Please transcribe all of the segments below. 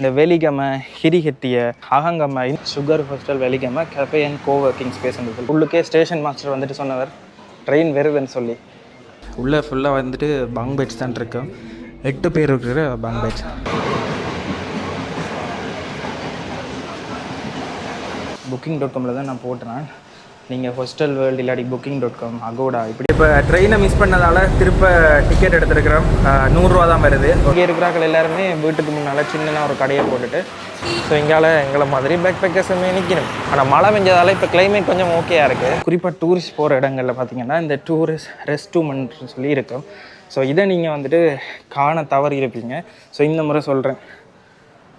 இந்த Weligama Hiriketiya Ahangama Sugar Hostel Weligama cafe and coworking ஸ்பேஸ்ன்றது உள்ளுக்கே ஸ்டேஷன் மாஸ்டர் வந்துட்டு சொன்னவர் ட்ரெயின் வருதுன்னு சொல்லி. உள்ளே ஃபுல்லாக வந்துட்டு பங்க் பெட்ஸ் தான் இருக்கும். 8 பேர் இருக்கிற பங்க் பெட்ஸ். booking.comல தான் நான் போட்டுறேன். நீங்கள் ஹோஸ்டல் வேர்ல்டு இல்லாடி booking.com அகோடா இப்படி இப்போ ட்ரெயினை மிஸ் பண்ணதால் திருப்ப டிக்கெட் எடுத்துருக்கிறோம். 100 ரூபா தான் வருது. இங்கே இருக்கிறார்கள் எல்லாருமே வீட்டுக்கு முன்னால் சின்னதாக ஒரு கடையை போட்டுட்டு ஸோ எங்களை மாதிரி பேக் பேக்கர்ஸுமே நிற்கணும். ஆனால் மழை பெஞ்சதால் இப்போ கிளைமேட் கொஞ்சம் ஓகேயாக இருக்குது. குறிப்பாக டூரிஸ்ட் போகிற இடங்களில் பார்த்தீங்கன்னா இந்த டூரிஸ்ட் ரெஸ்ட்ரூம்னு சொல்லி இருக்கும். ஸோ இதை நீங்கள் வந்துட்டு காண தவறி இருப்பீங்க. ஸோ இந்த முறை சொல்கிறேன்.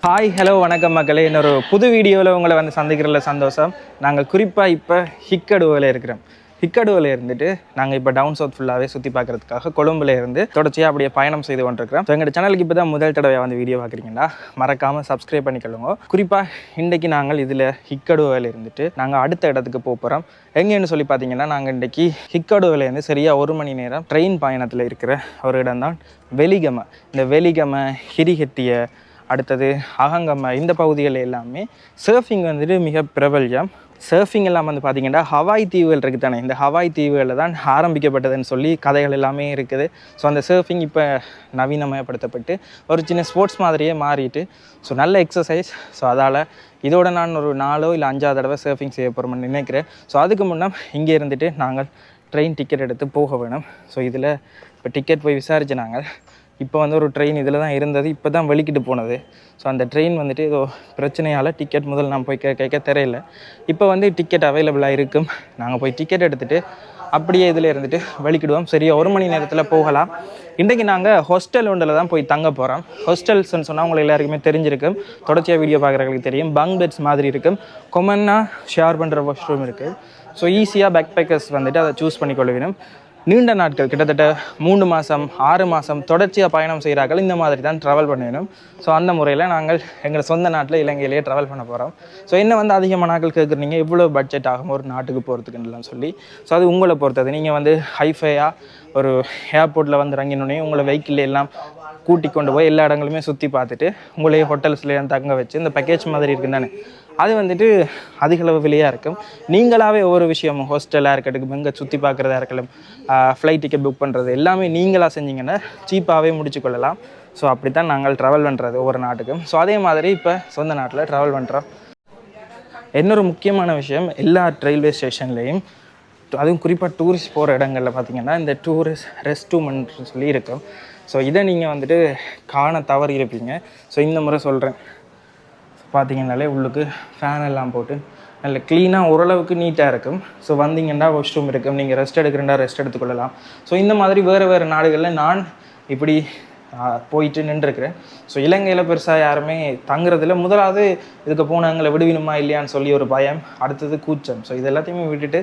ஹாய் ஹலோ வணக்கம் மக்களே. இன்னொரு புது வீடியோவில் உங்களை வந்து சந்திக்கிறதுல சந்தோஷம். நாங்கள் குறிப்பாக இப்போ ஹிக்கடுவில் இருக்கிறோம். ஹிக்கடுவில் இருந்துட்டு நாங்கள் இப்போ டவுன் சவுத் ஃபுல்லாகவே சுற்றி பார்க்குறதுக்காக கொழும்புல இருந்து தொடர்ச்சியாக அப்படியே பயணம் செய்து கொண்டிருக்கிறோம். ஸோ எங்கள் சேனலுக்கு இப்போ தான் முதல் தடவை வந்து வீடியோ பார்க்குறீங்களா, மறக்காமல் சப்ஸ்கிரைப் பண்ணிக்கொள்ளுங்க. குறிப்பாக இன்றைக்கி நாங்கள் இதில் ஹிக்கடுவில் இருந்துட்டு நாங்கள் அடுத்த இடத்துக்கு போகிறோம். எங்கேன்னு சொல்லி பார்த்தீங்கன்னா நாங்கள் இன்றைக்கி ஹிக்கடுவிலேருந்து சரியாக 1 மணி நேரம் ட்ரெயின் பயணத்தில் இருக்கிற ஒரு இடம் தான் வெலிகம. இந்த வெலிகம ஹிரிஹெட்டிய அடுத்தது அகங்கம்ம இந்த பகுதிகள் எல்லாமே சர்ஃபிங் வந்துட்டு மிக பிரபல்யம். சர்ஃபிங் எல்லாம் வந்து பார்த்திங்கன்னா ஹவாய் தீவுகள் இருக்குது தானே, இந்த ஹவாய் தீவுகளில் தான் ஆரம்பிக்கப்பட்டதுன்னு சொல்லி கதைகள் எல்லாமே இருக்குது. ஸோ அந்த சர்ஃபிங் இப்போ நவீனமயப்படுத்தப்பட்டு ஒரு சின்ன ஸ்போர்ட்ஸ் மாதிரியே மாறிட்டு ஸோ நல்ல எக்ஸசைஸ். ஸோ அதால் இதோட நான் ஒரு 4 இல்லை 5 தடவை சர்ஃபிங் செய்ய போகிறோம்னு நினைக்கிறேன். ஸோ அதுக்கு முன்னே இங்கே இருந்துட்டு நாங்கள் ட்ரெயின் டிக்கெட் எடுத்து போக வேணும். ஸோ இதில் இப்போ டிக்கெட் போய் விசாரிச்சு நாங்கள் இப்போ வந்து ஒரு ட்ரெயின் இதில் தான் இருந்தது, இப்போ தான் வெளிக்கிட்டு போனது. ஸோ அந்த ட்ரெயின் வந்துட்டு ஏதோ பிரச்சனையால் டிக்கெட் முதல் நான் போய் கேட்க தெரியல. இப்போ வந்து டிக்கெட் அவைலபிளாக இருக்கும். நாங்கள் போய் டிக்கெட் எடுத்துகிட்டு அப்படியே இதில் இருந்துட்டு வெளிக்கிடுவோம். சரியா 1 மணி நேரத்தில் போகலாம். இன்றைக்கி நாங்கள் ஹாஸ்டல் ஒன்றில் தான் போய் தங்க போகிறோம். ஹாஸ்டல்ஸ்ன்னு சொன்னால் உங்களுக்கு எல்லாருக்குமே தெரிஞ்சிருக்கும், தொடர்ச்சியாக வீடியோ பார்க்குறவங்களுக்கு தெரியும். பங்க் பெட்ஸ் மாதிரி இருக்கும், கொமனாக ஷேர் பண்ணுற வாஷ்ரூம் இருக்குது. ஸோ ஈஸியாக பேக் பேக்கர்ஸ் வந்துட்டு அதை சூஸ் பண்ணிக்கொள்ள வேணும். நீண்ட நாட்கள் கிட்டத்தட்ட 3 மாதம் 6 மாதம் தொடர்ச்சியாக பயணம் செய்கிறார்கள் இந்த மாதிரி தான் ட்ராவல் பண்ணணும். ஸோ அந்த முறையில் நாங்கள் எங்கள் சொந்த நாட்டில் இலங்கையிலேயே ட்ராவல் பண்ண போகிறோம். ஸோ என்ன வந்து அதிகமான நாட்கள் கேட்குறீங்க, எவ்வளோ பட்ஜெட் ஆகும் ஒரு நாட்டுக்கு போகிறதுக்குலாம் சொல்லி. ஸோ அது உங்களை பொறுத்தது. நீங்கள் வந்து ஹைஃபையாக ஒரு ஏர்போர்ட்டில் வந்து இறங்கினோடனே உங்களை வெஹிக்கிள் எல்லாம் கூட்டி கொண்டு போய் எல்லா இடங்களுமே சுற்றி பார்த்துட்டு உங்களையே ஹோட்டல்ஸ்லேயும் தங்க வச்சு இந்த பேக்கேஜ் மாதிரி இருக்குது தானே, அது வந்துட்டு அதிகளவு விலையாக இருக்கும். நீங்களாகவே ஒவ்வொரு விஷயமும் ஹாஸ்டலாக இருக்கட்டும், எங்கே சுற்றி பார்க்குறதா இருக்கலாம், ஃப்ளைட் டிக்கெட் புக் பண்ணுறது எல்லாமே நீங்களாக செஞ்சிங்கன்னா சீப்பாகவே முடிச்சு கொள்ளலாம். ஸோ அப்படி தான் நாங்கள் ட்ராவல் பண்ணுறது ஒவ்வொரு நாட்டுக்கும். ஸோ அதே மாதிரி இப்போ சொந்த நாட்டில் ட்ராவல் பண்ணுறோம். இன்னொரு முக்கியமான விஷயம், எல்லா ரயில்வே ஸ்டேஷன்லேயும் அதுவும் குறிப்பாக டூரிஸ்ட் போகிற இடங்களில் பார்த்திங்கன்னா இந்த டூரிஸ்ட் ரெஸ்ட்ரூம்னு சொல்லி இருக்கும். ஸோ இதை நீங்கள் வந்துட்டு காண தவறி இருப்பீங்க. ஸோ இந்த முறை சொல்கிறேன். பார்த்தீங்கன்னாலே உள்ளுக்கு ஃபேன் எல்லாம் போட்டு நல்ல க்ளீனாக ஓரளவுக்கு நீட்டாக இருக்கும். ஸோ வந்தீங்கன்னா வாஷ்ரூம் இருக்கும், நீங்கள் ரெஸ்ட் எடுக்கிறேன்டா ரெஸ்ட் எடுத்துக்கொள்ளலாம். ஸோ இந்த மாதிரி வேறு நாடுகளில் நான் இப்படி போயிட்டு நின்றுருக்கிறேன். ஸோ இலங்கையில் பெருசாக யாருமே தங்குறதில்ல. முதலாவது இதுக்கு போனாங்களை விடுவினுமா இல்லையான்னு சொல்லி ஒரு பயம், அடுத்தது கூச்சம். ஸோ இது எல்லாத்தையுமே விட்டுட்டு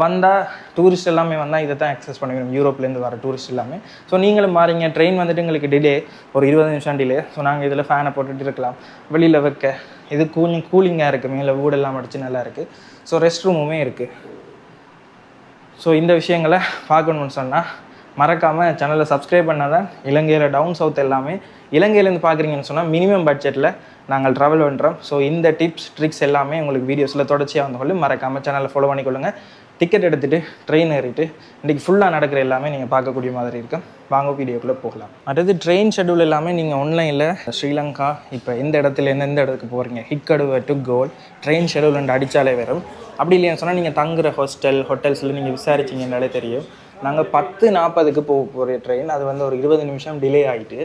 வந்தால் டூரிஸ்ட் எல்லாமே வந்தால் இதை தான் அக்சஸ் பண்ணிக்கணும், யூரோப்லேருந்து வர டூரிஸ்ட் எல்லாமே. ஸோ நீங்களும் மாறிங்க. ட்ரெயின் வந்துட்டு எங்களுக்கு டிலே ஒரு 20 நிமிஷம் டிலே. ஸோ நாங்கள் இதில் ஃபேனை போட்டுட்டு இருக்கலாம், வெளியில் வைக்க இது கொஞ்சம் கூலிங்காக இருக்குது, மேலே வீடெல்லாம் அடிச்சு நல்லா இருக்குது. ஸோ ரெஸ்ட் ரூமுமே இருக்குது. ஸோ இந்த விஷயங்களை பார்க்கணுன்னு சொன்னால் மறக்காமல் சேனலை சப்ஸ்கிரைப் பண்ணால் தான் இலங்கையில் டவுன் சவுத் எல்லாமே இலங்கையிலேருந்து பார்க்குறீங்கன்னு சொன்னால் மினிமம் பட்ஜெட்டில் நாங்கள் ட்ராவல் பண்ணுறோம். ஸோ இந்த டிப்ஸ் ட்ரிக்ஸ் எல்லாமே உங்களுக்கு வீடியோஸில் தொடர்ச்சியாக வந்து கொள்ளு. மறக்காமல் சேனலை ஃபாலோ பண்ணிக்கொள்ளுங்கள். டிக்கெட் எடுத்துகிட்டு ட்ரெயின் ஏறிட்டு இன்றைக்கி ஃபுல்லாக நடக்கிற எல்லாமே நீங்கள் பார்க்கக்கூடிய மாதிரி இருக்கும். வாங்க வீடியோக்குள்ளே போகலாம். அடுத்து ட்ரெயின் ஷெட்யூல் எல்லாமே நீங்கள் ஆன்லைனில் ஸ்ரீலங்கா இப்போ எந்த இடத்துல எந்த இடத்துக்கு போகிறீங்க, Hikkaduwa to Galle train schedule அடித்தாலே வரும். அப்படி இல்லைன்னு சொன்னால் நீங்கள் தங்குற ஹோட்டல்ஸில் நீங்கள் விசாரிச்சிங்கனாலே தெரியும். நாங்கள் 10:40க்கு போகிற ட்ரெயின், அது வந்து ஒரு 20 நிமிஷம் டிலே ஆகிட்டு.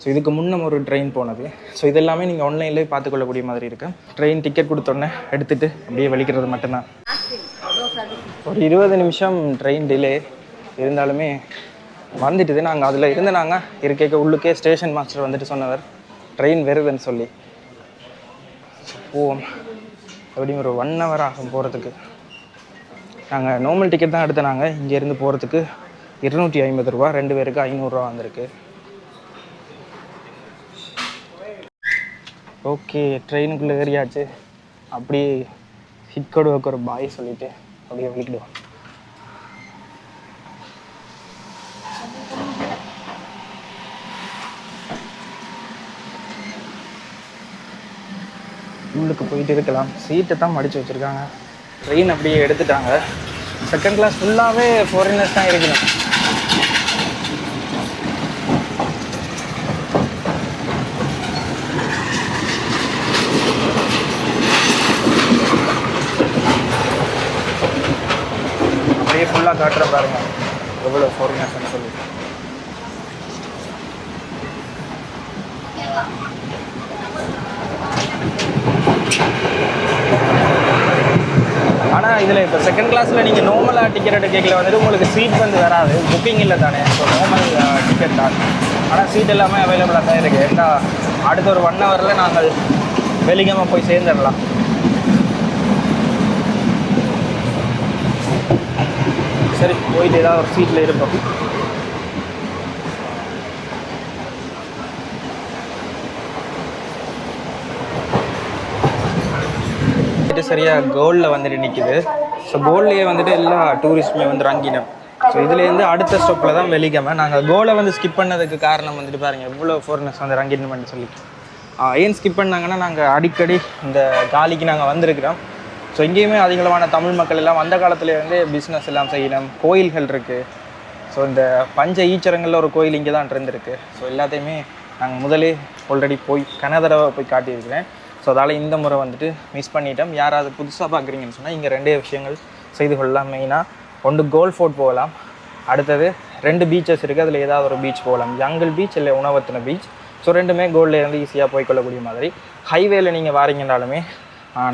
ஸோ இதுக்கு முன்னே ஒரு ட்ரெயின் போனது. ஸோ இதெல்லாமே நீங்கள் ஆன்லைன்லேயே பார்த்துக்கொள்ளக்கூடிய மாதிரி இருக்கும். ட்ரெயின் டிக்கெட் கொடுத்தோன்னே எடுத்துகிட்டு அப்படியே வலிக்கிறது மட்டும்தான். ஒரு 20 நிமிஷம் ட்ரெயின் டிலே இருந்தாலுமே வந்துட்டுது. நாங்கள் அதில் இருந்து நாங்கள் இருக்க உள்ளுக்கே ஸ்டேஷன் மாஸ்டர் வந்துட்டு சொன்னவர் ட்ரெயின் வருதுன்னு சொல்லி. போவோம். எப்படியும் ஒரு 1 hour ஆகும் போகிறதுக்கு. நாங்கள் நார்மல் டிக்கெட் தான் எடுத்து நாங்கள் இங்கேருந்து போகிறதுக்கு 250 ரூபா, 2 பேருக்கு 500 ரூபா வந்திருக்கு. ஓகே, ட்ரெயினுக்குள்ளே ஏறியாச்சு. அப்படியே ஹிக்கடுவுக்கு ஒரு பாய் சொல்லிவிட்டு அப்படியே வெளிக்கிடுவோம். உள்ளுக்கு போயிட்டு இருக்கலாம். சீட்டை தான் மடித்து வச்சுருக்காங்க. ட்ரெயின் அப்படியே எடுத்துட்டாங்க. செகண்ட் கிளாஸ் ஃபுல்லாகவே ஃபாரினர்ஸ் தான் இருக்கணும். அப்படியே ஃபுல்லாக காட்டுறேன் பாருங்கள் எவ்வளோ ஃபாரினர்ஸ்ன்னு சொல்லி. ஆனால் இதில் இப்போ செகண்ட் கிளாஸில் நீங்கள் நார்மலாக டிக்கெட் எடுக்கல வந்துட்டு உங்களுக்கு சீட் வந்து வராது, புக்கிங் இல்லை தானே. ஸோ நார்மல் டிக்கெட் தான். ஆனால் சீட் எல்லாமே அவைலபிளாக தான் இருக்குது. ஏன்னா அடுத்த ஒரு 1 ஹவரில் நாங்கள் வெலிகமாக போய் சேர்ந்துடலாம். சரி, போயிட்டு ஏதாவது ஒரு சீட்டில் இருப்போம். சரியாக கோல்டில் வந்துட்டு நிற்கிது. ஸோ கோல்ட்லேயே வந்துட்டு எல்லா டூரிஸ்ட்டுமே வந்து இறங்கினோம். ஸோ இதுலேருந்து அடுத்த ஸ்டாப்பில் தான் வெலிகமை. நாங்கள் கோலை வந்து ஸ்கிப் பண்ணதுக்கு காரணம் வந்துட்டு பாருங்கள் எவ்வளோ ஃபாரினர்ஸ் வந்து இறங்கிடணும்னு சொல்லி. ஏன் ஸ்கிப் பண்ணாங்கன்னா நாங்கள் அடிக்கடி இந்த காலிக்கு நாங்கள் வந்திருக்கிறோம். ஸோ இங்கேயுமே அதிகளவான தமிழ் மக்கள் எல்லாம் அந்த காலத்துலேருந்து பிஸ்னஸ் எல்லாம் செய்யணும். கோயில்கள் இருக்குது. ஸோ இந்த பஞ்ச ஈச்சரங்களில் ஒரு கோயில் இங்கே தான் இருந்திருக்கு. ஸோ எல்லாத்தையுமே நாங்கள் முதலே ஆல்ரெடி போய் கனதடவை போய் காட்டியிருக்கிறேன். ஸோ அதால் இந்த முறை வந்துட்டு மிஸ் பண்ணிட்டோம். யாராவது புதுசாக பார்க்குறீங்கன்னு சொன்னால் இங்கே 2 விஷயங்கள் செய்து கொள்ளலாம். மெயினாக ஒன்று கோல் ஃபோர்ட் போகலாம், அடுத்தது 2 பீச்சஸ் இருக்குது. அதில் ஏதாவது ஒரு பீச் போகலாம், ஜங்கிள் பீச் இல்லை உணவத்தின பீச். ஸோ ரெண்டுமே கோல்ட்லேருந்து ஈஸியாக போய்க்கொள்ளக்கூடிய மாதிரி. ஹைவேல நீங்கள் வாரீங்கனாலுமே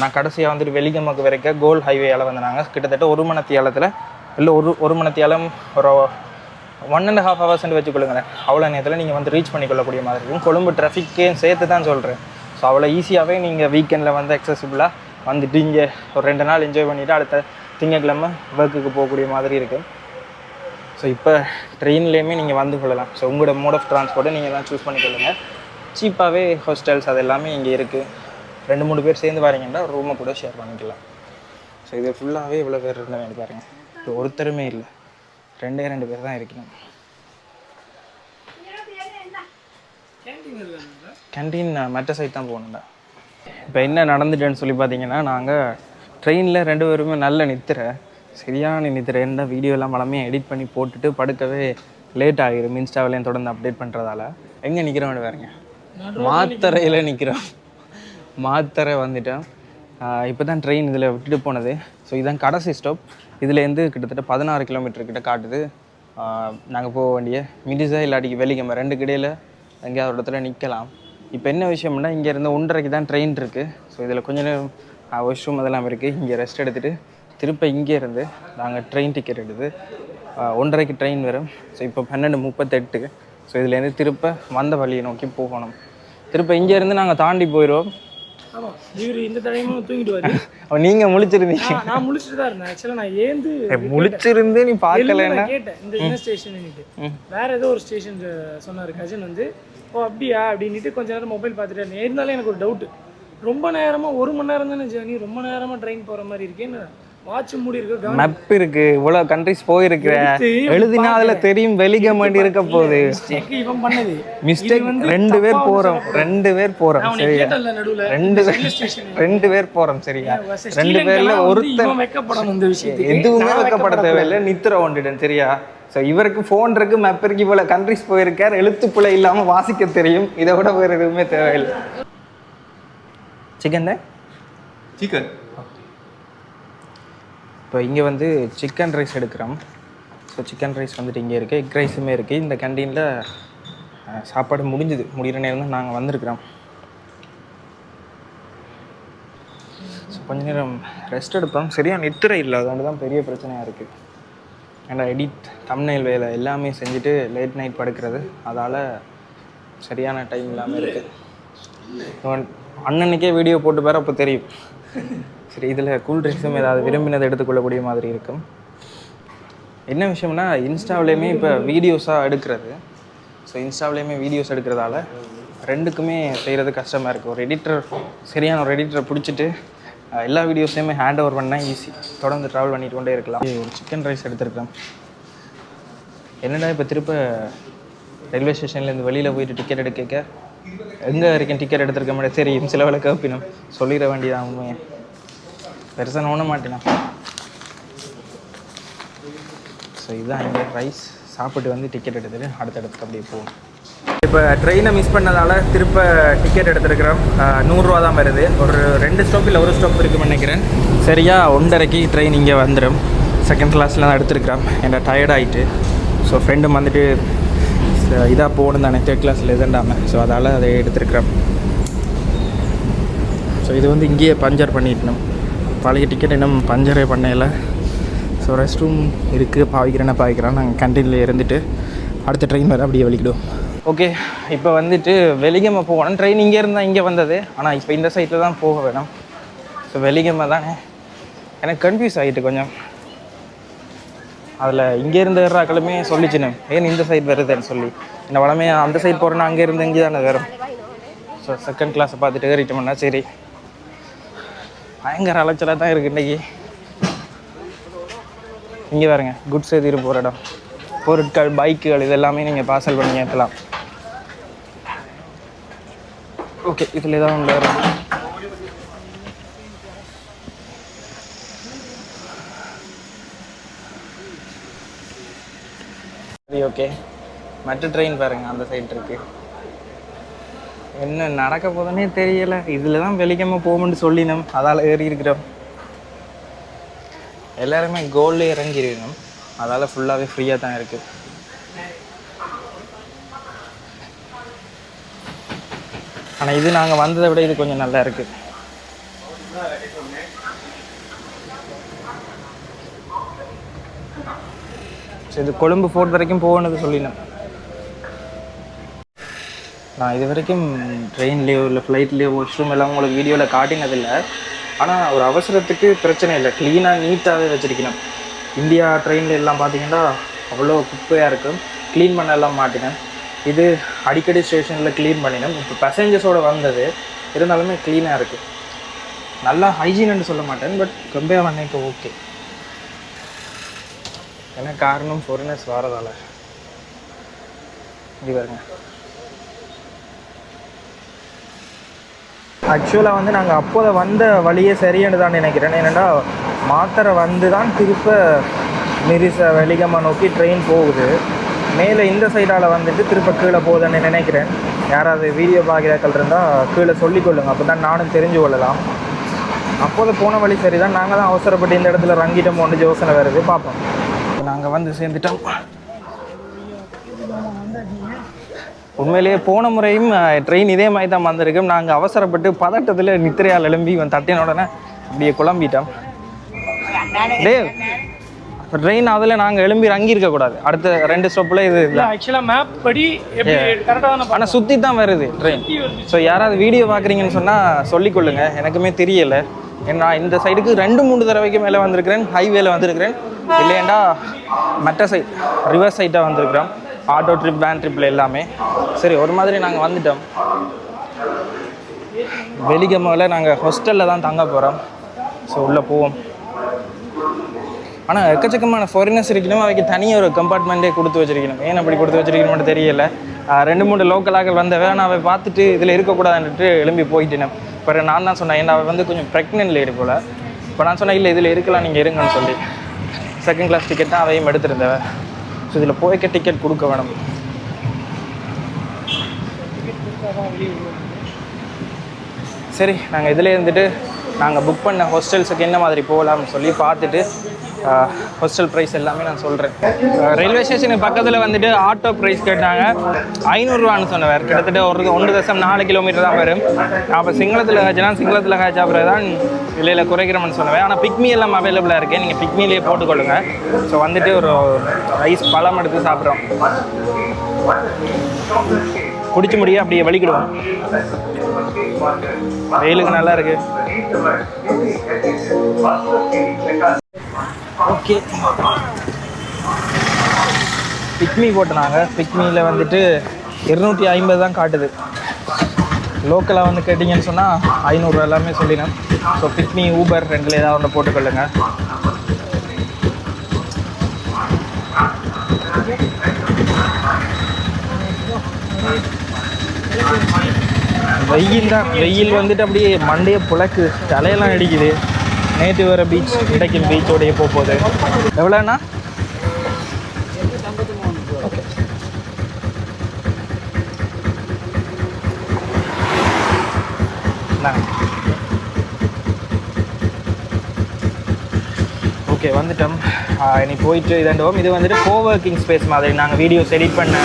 நான் கடைசியாக வந்துட்டு வெலிகமக்கு வரைக்கும் கோல் ஹைவேயால் வந்து நாங்கள் கிட்டத்தட்ட 1 மணித்தியாலத்தில் இல்லை ஒரு மணித்தியாலம் ஒரு 1.5 ஹவர்ஸ்ன்னு வச்சுக்கொள்ளுங்களேன். அவ்வளோ நேரத்தில் நீங்கள் வந்து ரீச் பண்ணிக்கொள்ளக்கூடிய மாதிரி இருக்கும். கொழும்பு டிராஃபிக்கே சேர்த்து தான் சொல்கிறேன். ஸோ அவ்வளோ ஈஸியாகவே நீங்கள் வீக்கெண்டில் வந்து அக்சசிபிளாக வந்துட்டு இங்கே ஒரு 2 நாள் என்ஜாய் பண்ணிவிட்டு அடுத்த திங்கட்கிழமை ஒர்க்குக்கு போகக்கூடிய மாதிரி இருக்குது. ஸோ இப்போ ட்ரெயின்லேயுமே நீங்கள் வந்து கொள்ளலாம். ஸோ உங்களோட மோட் ஆஃப் ட்ரான்ஸ்போர்ட்டை நீங்கள் தான் சூஸ் பண்ணிக்கொள்ளுங்கள். சீப்பாகவே ஹோஸ்டல்ஸ் அது எல்லாமே இங்கே இருக்குது. 2-3 பேர் சேர்ந்து வரீங்கன்னா ரூமை கூட ஷேர் பண்ணிக்கலாம். ஸோ இது ஃபுல்லாகவே இவ்வளோ பேர் இருந்தால் பாருங்கள். இப்போ ஒருத்தருமே இல்லை, 2 பேர் தான் இருக்கணும். கேன்டீன் மற்ற சைட் தான் போகணுண்டா. இப்போ என்ன நடந்துட்டேன்னு சொல்லி பார்த்தீங்கன்னா, நாங்கள் ட்ரெயினில் 2 பேருமே நல்ல நித்திரை, சரியான நித்திரை. என்ன வீடியோலாம் பழமையாக எடிட் பண்ணி போட்டுட்டு படுக்கவே லேட் ஆகிடும். இன்ஸ்டாவிலையும் தொடர்ந்து அப்டேட் பண்ணுறதால எங்கே நிற்கிறோம் பாருங்க, மாத்தரையில் நிற்கிறோம். மாத்தரை வந்துட்டோம். இப்போ தான் ட்ரெயின் இதில் விட்டுட்டு போனது. ஸோ இதுதான் கடைசி ஸ்டாப். இதுலேருந்து கிட்டத்தட்ட 16 கிலோமீட்டர் கிட்ட காட்டுது. நாங்கள் போக வேண்டிய மிடிசா இல்லாட்டிக்கு வெலிகமை 2 இடையில் எங்கேயாவது ஒரு இடத்துல நிற்கலாம். இப்போ என்ன விஷயம்னா, இங்கேருந்து 1:30க்கு தான் ட்ரெயின் இருக்குது. ஸோ இதில் கொஞ்ச நேரம் வாஷ்ரூம் அதெல்லாம் இருக்குது. இங்கே ரெஸ்ட் எடுத்துகிட்டு திருப்ப இங்கேருந்து நாங்கள் ட்ரெயின் டிக்கெட் எடுத்து 1:30க்கு ட்ரெயின் வரும். ஸோ இப்போ 12:38. ஸோ இதுலேருந்து திருப்ப வந்த வழியை நோக்கி போகணும். திருப்ப இங்கேருந்து நாங்கள் தாண்டி போயிடுவோம். ஆமாம், இவர் இந்த டைமும் தூங்கிட்டு வருது. நீங்கள் முழிச்சிருந்தீங்க? நான் முழிச்சிட்டு தான் இருந்தேன். ஆக்சுவலாக நான் ஏந்து முழிச்சிருந்து நீ பார்க்கலன்னா கேட்டேன் இந்த ஸ்டேஷன். வேற ஏதோ ஒரு ஸ்டேஷன் சொன்னார் கஜன் வந்து. ஓ அப்படியா அப்படின்ட்டு கொஞ்ச நேரம் மொபைல் பார்த்துட்டு இருந்தாலும் எனக்கு ஒரு டவுட்டு. ரொம்ப நேரமாக 1 மணி நேரம் தானே ஜேர்னி, ரொம்ப நேரமாக ட்ரெயின் போகிற மாதிரி இருக்கேன்னு வாட்ச் மூடி இருக்கு, மேப் இருக்கு, இவ்வளோ கண்ட்ரிஸ் போயிருக்கிறேன், எழுதினா அதில் தெரியும் வெலிகமை இருக்க போகுது. இவன் பண்ணது மிஸ்டேக். 2 பேர் போகிறோம், 2 பேர் போகிறோம். சரியா, 2 பேர் போகிறோம். சரியா, 2 பேரில் ஒருத்தர் வெக்கப்படணும். இந்த விஷயத்துக்கு எதுவுமே வெக்கப்பட தேவையில்லை. நித்திர ஒன்றிடன். சரியா, ஸோ இவருக்கு ஃபோன் இருக்கு, மேப் இருக்கு, இவ்வளோ கண்ட்ரிஸ் போயிருக்கார், எழுத்துப்பிழை இல்லாமல் வாசிக்க தெரியும். இதை விட வேறு எதுவுமே தேவையில்லை. சிக்கன் தான் சிக்கன். இப்போ இங்கே வந்து சிக்கன் ரைஸ் எடுக்கிறோம். ஸோ சிக்கன் ரைஸ் வந்துட்டு இங்கே இருக்குது, எக் ரைஸுமே இருக்குது. இந்த கேண்டீனில் சாப்பாடு முடிகிற நேரம் தான் நாங்கள் வந்திருக்கிறோம். ஸோ கொஞ்ச நேரம் ரெஸ்ட் எடுப்போம். சரியாக நித்திரை இல்லை, அதுകൊണ്ട് தான் பெரிய பிரச்சனையாக இருக்குது. ஏன்னா எடிட் தம்ப்நெயில் வேலை எல்லாமே செஞ்சுட்டு லேட் நைட் படுக்கிறது, அதால் சரியான டைம் இல்லாமல் இருக்குது. அண்ணனுக்கே வீடியோ போட்டு பாரு, அப்போ தெரியும். சரி, இதில் கூல் ட்ரிங்க்ஸும் ஏதாவது விரும்பினதை எடுத்துக்கொள்ளக்கூடிய மாதிரி இருக்கும். என்ன விஷயம்னா, இன்ஸ்டாவிலேயுமே இப்போ வீடியோஸாக எடுக்கிறது. ஸோ இன்ஸ்டாவிலேயுமே வீடியோஸ் எடுக்கிறதால 2க்குமே செய்கிறது கஷ்டமாக இருக்குது. ஒரு எடிட்டர், சரியான ஒரு எடிட்டரை பிடிச்சிட்டு எல்லா வீடியோஸையுமே ஹேண்ட் ஓவர் பண்ணால் ஈஸி. தொடர்ந்து ட்ராவல் பண்ணிட்டு கொண்டே இருக்கலாம். ஒரு சிக்கன் ரைஸ் எடுத்துருக்கேன். என்னடா இப்போ திருப்ப ரயில்வே ஸ்டேஷன்லேருந்து வெளியில் போயிட்டு டிக்கெட் எடுக்க எங்கே வரைக்கும் டிக்கெட் எடுத்துருக்க முடியாது. சரி சில வேலை கேப்பினோம் சொல்லிட வேண்டியதான் உண்மையை பெருசாக ஒண்ண மாட்டேனா. ஸோ இதுதான் இங்கே ரைஸ் சாப்பிட்டு வந்து டிக்கெட் எடுத்துகிட்டு அடுத்தடுத்து அப்படியே போகும். இப்போ ட்ரெயினை மிஸ் பண்ணதால் திருப்ப டிக்கெட் எடுத்துருக்கிறோம். 100 ரூபா தான் வருது. ஒரு 2 ஸ்டாப் இல்லை 1 ஸ்டாப் இருக்குன்னு நினைக்கிறேன். சரியா 1:30க்கு ட்ரெயின் இங்கே வந்துடும். செகண்ட் கிளாஸில் தான் எடுத்துருக்கிறோம். என்ன டயர்டாகிட்டு. ஸோ ஃப்ரெண்டும் வந்துட்டு இதாக போகணும் தானே 3rd கிளாஸில் எதுண்டாமல். ஸோ அதால் அதை எடுத்துருக்கிறோம். ஸோ இது வந்து இங்கேயே பஞ்சர் பண்ணிட்டணும். பழைய டிக்கெட் இன்னும் பஞ்சரே பண்ணல. ஸோ ரெஸ்ட் ரூம் இருக்குது, பாவிக்கிறோம். நாங்கள் கேன்டீனில் இருந்துட்டு அடுத்த ட்ரெயின் வர அப்படியே வெளிக்கிடுவோம். ஓகே, இப்போ வந்துட்டு வெலிகமை போகணும். ட்ரெயின் இங்கே இருந்தால் இங்கே வந்தது, ஆனால் இப்போ இந்த சைட்டில் தான் போக வேணும். ஸோ வெலிகமை தானே எனக்கு கன்ஃபியூஸ் ஆகிட்டு கொஞ்சம். அதில் இங்கே இருந்து ஏறாக்களுமே சொல்லிச்சுன்னு ஏன் இந்த சைட் வருதுன்னு சொல்லி. இந்த வளமே அந்த சைட் போகிறேன்னா அங்கே இருந்து இங்கே தானே வரும். ஸோ செகண்ட் கிளாஸை பார்த்துட்டு ஏறிட்டோம்னா சரி. பயங்கர அலைச்சலாக தான் இருக்குது இன்றைக்கி. இங்கே பாருங்க குட்ஸ் ஏற்றிட்டு போகிற இடம், பொருட்கள், பைக்குகள் இதெல்லாமே நீங்கள் பார்சல் பண்ணி ஏற்றலாம். ஓகே, இதில் தான் உள்ள வரும். சரி ஓகே, மற்ற ட்ரெயின் பாருங்கள் அந்த சைட் இருக்குது. என்ன நடக்க போதுன்னே தெரியலை. இதில் தான் வெளிக்காம போகும்னு சொல்லினோம், அதால் ஏறி இருக்கிறோம். எல்லாருமே கோல்லே இறங்கிருக்கணும், அதால் ஃபுல்லாகவே ஃப்ரீயாக தான் இருக்குது. ஆனால் இது நாங்கள் வந்ததை விட இது கொஞ்சம் நல்லா இருக்குது. சரி, இது கொழும்பு ஃபோர்ட் வரைக்கும் போகணுன்னு சொல்லினோம். நான் இது வரைக்கும் ட்ரெயின்லேயோ இல்லை ஃப்ளைட்லேயோ வாஷ்ரூம் எல்லாம் உங்களுக்கு வீடியோவில் காட்டினதில்லை. ஆனால் ஒரு அவசரத்துக்கு பிரச்சனை இல்லை, க்ளீனாக நீட்டாகவே வச்சுருக்கணும். இந்தியா ட்ரெயினில் எல்லாம் பார்த்தீங்கன்னா அவ்வளோ குப்பையாக இருக்கும், க்ளீன் பண்ண எல்லாம் மாட்டினேன். இது அடிக்கடி ஸ்டேஷனில் க்ளீன் பண்ணினோம். இப்போ பேசஞ்சர்ஸோடு வந்தது இருந்தாலுமே க்ளீனாக இருக்குது. நல்லா ஹைஜீன்னு சொல்ல மாட்டேன், பட் கம்பேர் பண்ணிக்க ஓகே. ஏன்னா காரணம் ஃபாரினர்ஸ் வரதால. இது பாருங்க, ஆக்சுவலாக வந்து நாங்கள் அப்போதை வந்த வழியே சரியானு தான் நினைக்கிறேன். ஏன்னா மாத்தரை வந்து தான் திருப்ப மிரிச வெலிகமா நோக்கி ட்ரெயின் போகுது. மேலே இந்த சைடால் வந்துட்டு திருப்ப கீழே போகுதுன்னு நினைக்கிறேன். யாராவது வீடியோ பார்க்குறாக்கள் இருந்தால் கீழே சொல்லிக்கொள்ளுங்க, அப்போ தான் நானும் தெரிஞ்சு கொள்ளலாம். அப்போது போன வழி சரி தான், நாங்கள் தான் அவசரப்பட்டு இந்த இடத்துல ரங்கிட்டோமோன்னு யோசனை வருது. பார்ப்போம். நாங்கள் வந்து சேர்ந்துட்டோம். உண்மையிலேயே போன முறையும் ட்ரெயின் இதே மாதிரி தான் வந்திருக்கோம். நாங்கள் அவசரப்பட்டு பதட்டத்தில் நித்திரையால் எழும்பி தட்டின உடனே அப்படியே குழம்பிட்டோம். டேவ், ட்ரெயின் அதில் நாங்கள் எழும்பி இறங்கியிருக்கக்கூடாது. அடுத்த 2 ஸ்டாப்பில் இது ஆக்சுவலாக மேப் படி கரெக்டாக, ஆனால் சுற்றி தான் வருது ட்ரெயின். ஸோ யாராவது வீடியோ பார்க்குறீங்கன்னு சொன்னால் சொல்லிக்கொள்ளுங்க, எனக்குமே தெரியலை. ஏன்னா இந்த சைடுக்கு 2-3 தடவைக்கு மேலே வந்திருக்கிறேன், ஹைவேல வந்திருக்கிறேன். இல்லையண்டா மற்ற சைட் ரிவர்ஸ் சைட்டாக வந்திருக்கிறோம், ஆட்டோ ட்ரிப், வேன் ட்ரிப்பில் எல்லாமே. சரி, ஒரு மாதிரி நாங்கள் வந்துட்டோம். வெலிகமாவில் நாங்கள் ஹாஸ்டலில் தான் தங்க போகிறோம். ஸோ உள்ளே போவோம். ஆனால் எக்கச்சக்கமான ஃபாரினர்ஸ் இருக்கணும், அவைக்கு தனியாக ஒரு கம்பார்ட்மெண்ட்டே கொடுத்து வச்சிருக்கணும். ஏன் அப்படி கொடுத்து வச்சிருக்கணும்னு தெரியலை. 2-3 லோக்கலாக வந்தவன், ஆனால் அவை பார்த்துட்டு இதில் இருக்கக்கூடாதுன்ட்டு எழும்பி போயிட்டேன். இப்போ நான் தான் சொன்னேன், ஏன்னா அவள் வந்து கொஞ்சம் ப்ரெக்னென்ட் லேடி போல். இப்போ நான் சொன்னேன், இல்லை இதில் இருக்கலாம், நீங்கள் இருங்கன்னு சொல்லி. செகண்ட் கிளாஸ் டிக்கெட் தான் அவையும் எடுத்துருந்தவன். ஸோ இதில் போய்க்க டிக்கெட் கொடுக்க வேணும். சரி, நாங்கள் இதில் இருந்துட்டு நாங்கள் புக் பண்ண ஹாஸ்டல்ஸுக்கு என்ன மாதிரி போகலாம்னு சொல்லி பார்த்துட்டு ஹாஸ்டல் ப்ரைஸ் எல்லாமே நான் சொல்கிறேன். ரயில்வே ஸ்டேஷனுக்கு பக்கத்தில் வந்துட்டு ஆட்டோ ப்ரைஸ் கேட்டாங்க. 500 ரூபான்னு சொன்னவர். கிட்டத்தட்ட 1.4 கிலோமீட்டர் தான் வரும். அப்போ சிங்களத்தில் காய்ச்சினா சிங்களத்தில் காய்ச்சா அப்புறம் தான் விலையில் குறைக்கிறோம்னு சொன்னேன். ஆனால் பிக்மி எல்லாம் அவைலபிளாக இருக்குது, நீங்கள் பிக்மிலேயே போட்டுக்கொள்ளுங்க. ஸோ வந்துட்டு ஒரு ஐஸ் பழம் எடுத்து சாப்பிட்றோம். குடிச்சு முடிய அப்படியே வலிக்கிடுவோம். வெயிலுக்கு நல்லா இருக்கு. ஓகே, பிக்மி போட்டனாங்க. பிக்மியில் வந்துட்டு 250 தான் காட்டுது. லோக்கலாக வந்து கேட்டிங்கன்னு சொன்னால் 500 எல்லாமே சொல்லினேன். ஸோ பிக்மி, ஊபர் 2ல் ஏதாவது ஒன்று போட்டுக்கொள்ளுங்க. வெயில் தான், வெயில் வந்துட்டு அப்படியே மண்டையை புழக்கு, தலையெல்லாம் அடிக்குது. நேற்று வர பீச் இன்றைக்கும் பீச்சோடைய போகுது. எவ்வளோண்ணா? ஓகே. ஓகே வந்துட்டோம். இனி போயிட்டு இதண்டோம். இது வந்துட்டு கோவர்க்கிங் ஸ்பேஸ் மாதிரி நாங்கள் வீடியோஸ் எடிட் பண்ண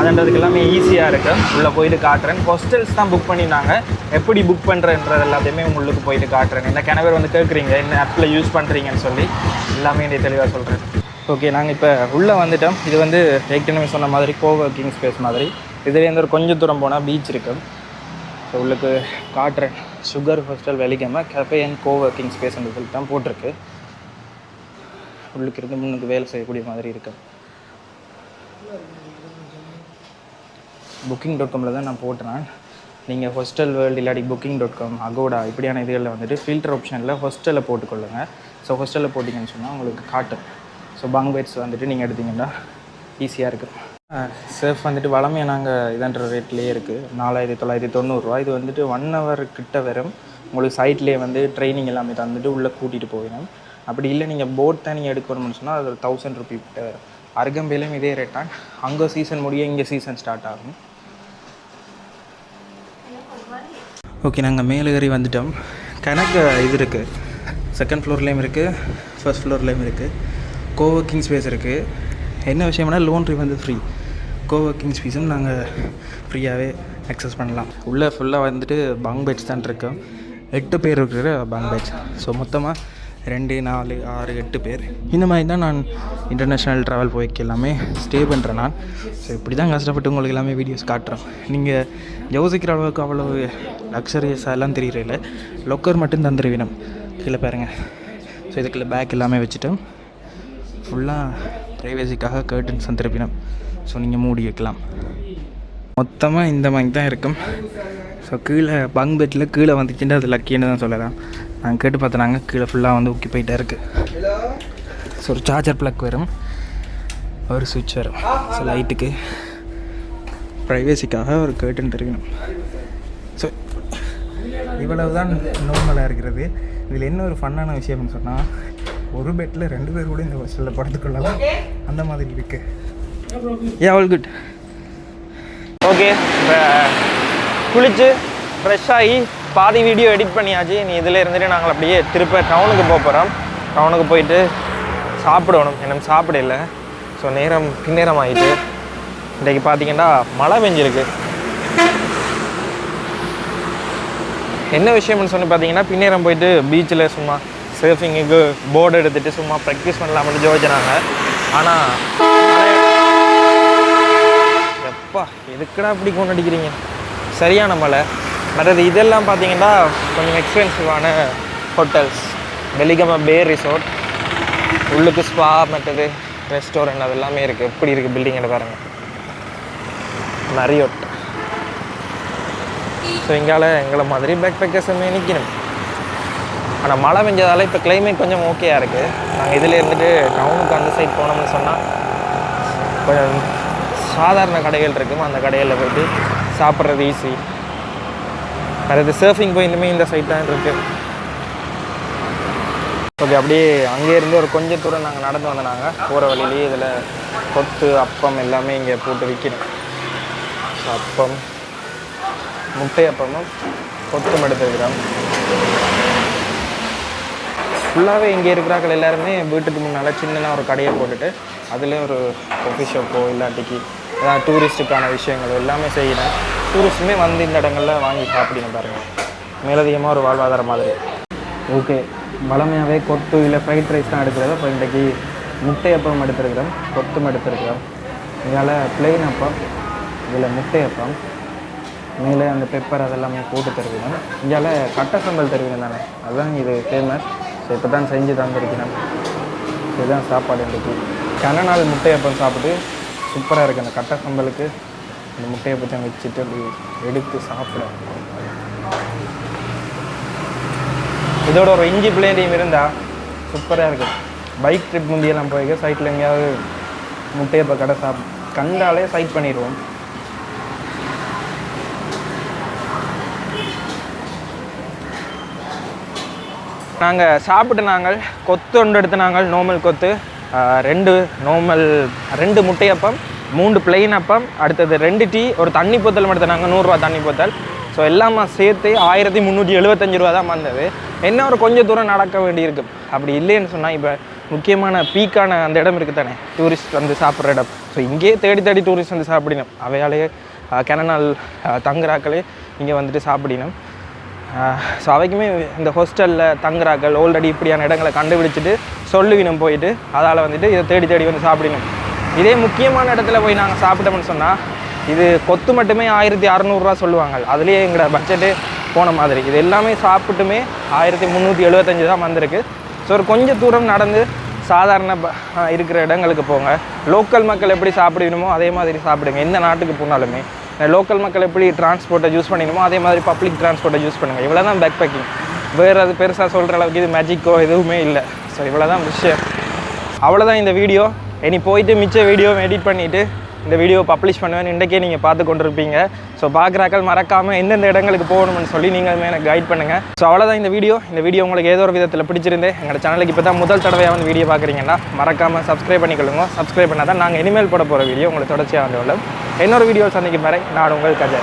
அதுன்றதுக்கு எல்லாமே ஈஸியாக இருக்கும். உள்ளே போயிட்டு காட்டுறேன். ஹாஸ்டல்ஸ் தான் புக் பண்ணியிருந்தாங்க. எப்படி புக் பண்ணுறன்றது எல்லாத்தையுமே உங்களுக்கு போயிட்டு காட்டுறேன். என்ன கிணவர் வந்து கேட்குறீங்க என்ன ஆப்பில் யூஸ் பண்ணுறீங்கன்னு சொல்லி எல்லாமே என்னை தெளிவாக சொல்கிறேன். ஓகே, நாங்கள் இப்போ உள்ளே வந்துட்டோம். இது வந்து ஏற்கனவே சொன்ன மாதிரி கோவர்க்கிங் ஸ்பேஸ் மாதிரி. இதுலேருந்து ஒரு கொஞ்சம் தூரம் போனால் பீச் இருக்கும். ஸோ உள்ளுக்கு காட்டுறேன். Sugar Hostel Weligama cafe and coworking ஸ்பேஸ்ன்னு சொல்லி தான் போட்டிருக்கு. உள்ளுக்கு இருந்து முன்னுக்கு வேலை செய்யக்கூடிய மாதிரி இருக்கும். booking.com தான் நான் போட்டுறேன். நீங்கள் ஹாஸ்டல் வேர்ல்டு இல்லாட்டி booking.com அகோடா இப்படியான இதுகளில் வந்துட்டு ஃபில்டர் ஆப்ஷனில் ஹாஸ்டலில் போட்டுக்கொள்ளுங்க. ஸோ ஹாஸ்டலில் போட்டிங்கன்னு சொன்னால் உங்களுக்கு காட்டும். ஸோ பங்க் பெட்ஸ் வந்துட்டு நீங்கள் எடுத்திங்கன்னா ஈஸியாக இருக்கும். சேஃப் வந்துட்டு வளமையாக நாங்கள் இதன்ற ரேட்லேயே இருக்குது 4990 இது வந்துட்டு 1 hour கிட்ட வரும். உங்களுக்கு சைட்லேயே வந்து ட்ரைனிங் எல்லாமே தந்துட்டு உள்ளே கூட்டிகிட்டு போயிடும். அப்படி இல்லை நீங்கள் போட் தான் நீங்கள் எடுக்கணும்னு சொன்னால் அது 1000 ரூபீ கிட்ட வரும். அருகம்பேலையும் இதே ரேட்டான். அங்கே சீசன் முடிய இங்கே சீசன் ஸ்டார்ட் ஆகும். ஓகே, நாங்கள் மேலே ஏறி வந்துட்டோம். கணக்கு இது இருக்குது. செகண்ட் ஃப்ளோர்லேயும் இருக்குது, ஃபர்ஸ்ட் ஃப்ளோர்லேயும் இருக்குது. கோவர்க்கிங் ஸ்பேஸ் இருக்குது. என்ன விஷயம்னா லோன்ட்ரி வந்து ஃப்ரீ. கோவர்க்கிங் ஸ்பேஸும் நாங்கள் ஃப்ரீயாகவே அக்சஸ் பண்ணலாம். உள்ளே ஃபுல்லாக வந்துட்டு பங்க் பெட்ஸ் தான் இருக்கோம். 8 பேர் இருக்கிற பங்க் பெட்ஸ். ஸோ மொத்தமாக 2, 4, 6, 8 பேர். இந்த மாதிரி தான் நான் இன்டர்நேஷ்னல் ட்ராவல் போய்க்கு எல்லாமே ஸ்டே பண்ணுறேன் நான். ஸோ இப்படி தான் கஷ்டப்பட்டு உங்களுக்கு எல்லாமே வீடியோஸ் காட்டுறோம். நீங்கள் யோசிக்கிற அளவுக்கு அவ்வளவு லக்ஸரியஸாக எல்லாம் தெரியல. லொக்கர் மட்டும் தந்துருவினம். கீழே பாருங்கள். ஸோ இதுக்குள்ளே பேக் எல்லாமே வச்சுட்டோம். ஃபுல்லாக ப்ரைவேசிக்காக கர்டன்ஸ் தந்துருப்பினோம். ஸோ நீங்கள் மூடி வைக்கலாம். மொத்தமாக இந்த மாதிரி தான் இருக்கும். ஸோ கீழே பங்க் பெட்டில் கீழே வந்துச்சுட்டு அது லக்கின்னு தான் சொல்லலாம். நாங்கள் கேட்டு பார்த்துனாங்க கீழே ஃபுல்லாக வந்து ஊக்கி போயிட்டே இருக்குது. ஸோ ஒரு சார்ஜர் ப்ளக் வரும், ஒரு சுவிட்ச் வரும். ஸோ லைட்டுக்கு ப்ரைவேசிக்காக ஒரு கர்டன் தெரியணும். ஸோ இவ்வளவு தான் நார்மலாக இருக்கிறது. இதில் என்ன ஒரு ஃபன்னான விஷயம்னு சொன்னால் ஒரு பெட்டில் 2 பேர் கூட இந்த ஹாஸ்டலில் படுத்துக்கொள்ளலாம். அந்த மாதிரி இருக்குது. All good. ஓகே, இப்போ குளிச்சு ஃப்ரெஷ் ஆகி பாதி வீடியோ எடிட் பண்ணியாச்சு. நீ இதில் இருந்துட்டு நாங்கள் அப்படியே திருப்ப டவுனுக்கு போகிறோம். டவுனுக்கு போயிட்டு சாப்பிடணும். எனக்கு சாப்பிட இல்லை. ஸோ பின்னேரம் ஆகிட்டு இன்றைக்கி பார்த்தீங்கன்னா மழை பெஞ்சிருக்கு. என்ன விஷயம்னு சொல்லி பார்த்தீங்கன்னா பின்னேரம் போயிட்டு பீச்சில் சும்மா சர்ஃபிங்குக்கு போர்டு எடுத்துகிட்டு சும்மா ப்ராக்டிஸ் பண்ணலாம்னு யோசிச்சாங்க. ஆனால் எப்பா எதுக்குடா அப்படி கொண்டு அடிக்கிறீங்க, சரியான மழை. மற்றது இதெல்லாம் பார்த்தீங்கன்னா கொஞ்சம் எக்ஸ்பென்சிவான ஹோட்டல்ஸ். வெலிகம பே ரிசோர்ட், உள்ளுக்கு ஸ்பா, மற்றது ரெஸ்டாரண்ட் அது எல்லாமே இருக்குது. எப்படி இருக்குது பில்டிங்கை பாருங்கள். மரியோட். ஸோ எங்களை மாதிரி பேக் பேக்கர்ஸுமே நிற்கணும். ஆனால் மழை பெஞ்சதால் இப்போ கிளைமேட் கொஞ்சம் ஓகேயாக இருக்குது. நாங்கள் இதில் இருந்துட்டு டவுனுக்கு அந்த சைட் போனோம்னு சொன்னால் கொஞ்சம் சாதாரண கடைகள் இருக்கும். அந்த கடைகளில் போய்ட்டு சாப்பிட்றது ஈஸி. அது சர்ஃபிங் போயிருந்துமே இந்த சைட் தான் இருக்குது. ஓகே, அப்படியே அங்கேருந்து ஒரு கொஞ்சம் தூரம் நாங்கள் நடந்து வந்தோம். போகிற வழியிலேயே இதில் கொத்து அப்பம் எல்லாமே இங்கே போட்டு விற்கணும். அப்பம், முட்டை அப்பமும் கொத்தும் எடுத்துருக்கிறோம். ஃபுல்லாகவே இங்கே இருக்கிறார்கள் எல்லாருமே வீட்டுக்கு முன்னால் சின்னதாக ஒரு கடையை போட்டுட்டு அதில் ஒரு காஃபி ஷாப்போ இல்லாட்டிக்கு ஏதாவது டூரிஸ்ட்டுக்கான விஷயங்கள் எல்லாமே செய்யணும். டூரிஸ்ட்டுமே வந்து இந்த இடங்களில் வாங்கி சாப்பிடணும் பாருங்கள். மேலதிகமாக ஒரு வாழ்வாதாரம் மாதிரி. ஓகே, வளமையாகவே கொத்து இல்லை ஃப்ரைட் ரைஸ் தான் எடுக்கிறது. இப்போ இன்றைக்கி முட்டை அப்பம் எடுத்துருக்கிறோம், கொத்தும் எடுத்துருக்கிறோம். இதால் பிளெயின் அப்பம், இதில் முட்டை அப்பம், மேலே அந்த பெப்பர் அதெல்லாமே போட்டு தருவினோம். இதால் கட்டை சம்பல் தருவினோம் தானே, அதுதான் இது ஃபேமஸ். ஸோ இப்போ தான் செஞ்சு தந்துருக்கணும். இதுதான் சாப்பாடு இன்றைக்கி. கன நாள் முட்டையப்பம் சாப்பிட்டு சூப்பராக இருக்குது. அந்த கட்டை சம்பலுக்கு அந்த முட்டையப்பத்தை வச்சுட்டு அப்படி எடுத்து சாப்பிட. இதோட ஒரு இஞ்சி பிளேண்டியும் இருந்தால் சூப்பராக இருக்குது. பைக் ட்ரிப் முந்தியெல்லாம் போய்க்க சைட்டில் எங்கேயாவது முட்டையப்ப கடை கண்டாலே சைட் பண்ணிடுவோம். நாங்கள் சாப்பிட்டு நாங்கள் கொத்து ஒன்று எடுத்து நாங்கள் நார்மல் கொத்து 2 முட்டையப்பம் 3 பிளெயின் அப்பம் அடுத்தது 2 டீ ஒரு தண்ணி போத்தல் எடுத்து நாங்கள் 100 ரூபா தண்ணி போத்தல். ஸோ எல்லாமே சேர்த்து 1375 ரூபா தான் வந்தது. என்ன ஒரு கொஞ்சம் தூரம் நடக்க வேண்டியிருக்கு. அப்படி இல்லைன்னு சொன்னால் இப்போ முக்கியமான பீக்கான அந்த இடம் இருக்குது தானே டூரிஸ்ட் வந்து சாப்பிட்ற இடம். ஸோ இங்கேயே தேடி டூரிஸ்ட் வந்து சாப்பிடணும். அவையாலேயே கெனநாள் தங்குறாக்களே இங்கே வந்துட்டு சாப்பிடணும். ஸோ அவைக்குமே இந்த ஹாஸ்டலில் தங்குறாக்கள் ஆல்ரெடி இப்படியான இடங்களை கண்டுபிடிச்சிட்டு சொல்லுவினம் போயிட்டு அதால் வந்துட்டு இதை தேடி வந்து சாப்பிடணும். இதே முக்கியமான இடத்துல போய் நாங்கள் சாப்பிட்டோம்னு சொன்னால் இது கொத்து மட்டுமே 1600 ரூபா சொல்லுவாங்க. அதுலேயே எங்களோட பட்ஜெட்டு போன மாதிரி. இது எல்லாமே சாப்பிட்டுமே 1375 தான் வந்திருக்கு. ஸோ ஒரு கொஞ்சம் தூரம் நடந்து சாதாரண இருக்கிற இடங்களுக்கு போங்க. லோக்கல் மக்கள் எப்படி சாப்பிடணுமோ அதே மாதிரி சாப்பிடுங்க. எந்த நாட்டுக்கு போனாலுமே லோக்கல் மக்கள் எப்படி டிரான்ஸ்போர்ட்டை யூஸ் பண்ணிக்கணுமோ அதே மாதிரி பப்ளிக் டிரான்ஸ்போர்ட்டை யூஸ் பண்ணுங்கள். இவ்வளோ தான் பேக் பேக்கிங். வேறு அது பெருசாக சொல்கிற அளவுக்கு இது மேஜிக்கோ எதுவுமே இல்லை. ஸோ இவ்வளோ தான் விஷயம். அவ்வளோதான் இந்த வீடியோ. இனி போயிட்டு மிச்ச வீடியோவை எடிட் பண்ணிவிட்டு இந்த வீடியோவை பப்ளிஷ் பண்ணுவேன். இன்றைக்கே நீங்கள் பார்த்து கொண்டிருப்பீங்க. ஸோ பார்க்குறாக்கள் மறக்காமல் எந்தெந்த இடங்களுக்கு போகணும்னு சொல்லி நீங்களுமே எனக்கு கைட் பண்ணுங்கள். ஸோ அவ்வளோதான் இந்த வீடியோ உங்களுக்கு ஏதோ ஒரு விதத்தில் பிடிச்சிருந்தேன். எங்களோட சேனலுக்கு இப்போ தான் முதல் தடவையாக வந்து வீடியோ பார்க்குறீங்கன்னா மறக்காமல் சப்ஸ்கிரைப் பண்ணிக்கொள்ளுங்க. சப்ஸ்கிரைப் பண்ணால் தான் நாங்கள் இனிமேல் போட போகிற வீடியோ உங்களுக்கு தொடர்ச்சியாக வந்து இன்னொரு வீடியோ சந்திக்கும் வரை நான் உங்கள் கஜா.